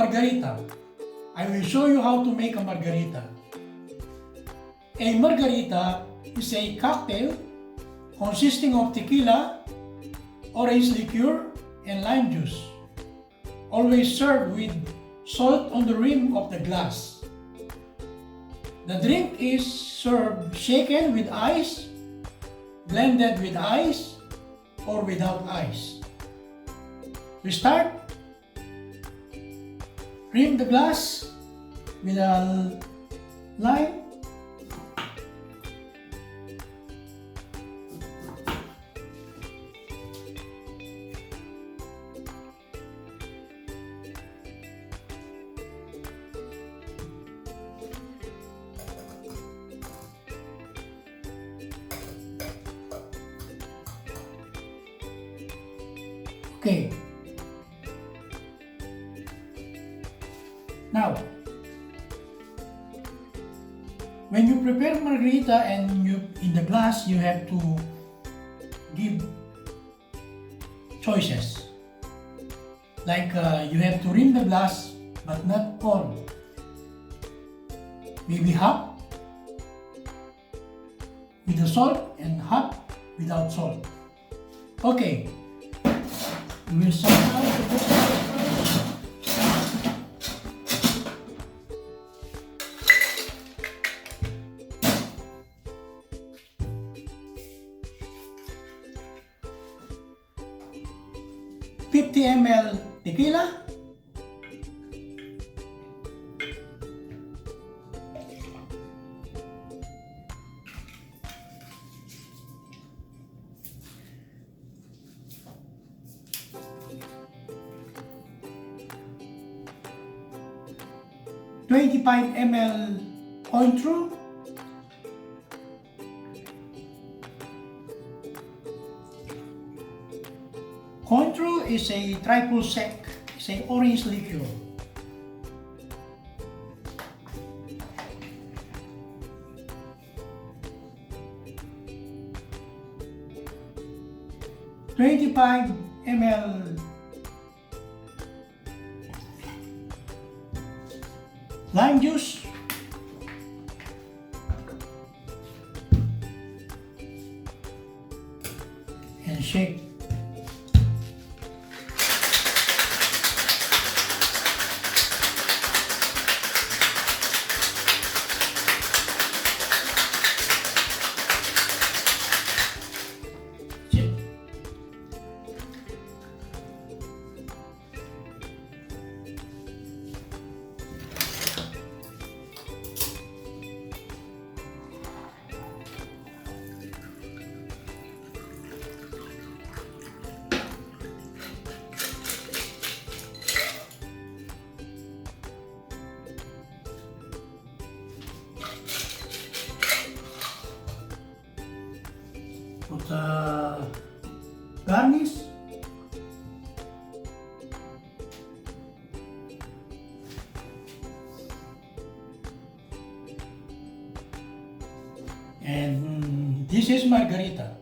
Margarita. I will show you how to make a margarita. A margarita is a cocktail consisting of tequila, orange liqueur, and lime juice. Always served with salt on the rim of the glass. The drink is served shaken with ice, blended with ice, or without ice. To start, rim the glass with a lime. Okay. Now, when you prepare margarita and in the glass, you have to give choices. Like you have to rim the glass, but not all. Maybe half with the salt and half without salt. Okay. We will start out the book. 50 ml tequila, $25 ml Cointreau, Cointreau is a triple sec, it's an orange liqueur. $25 ml lime juice, and shake. Put garnish, and this is margarita.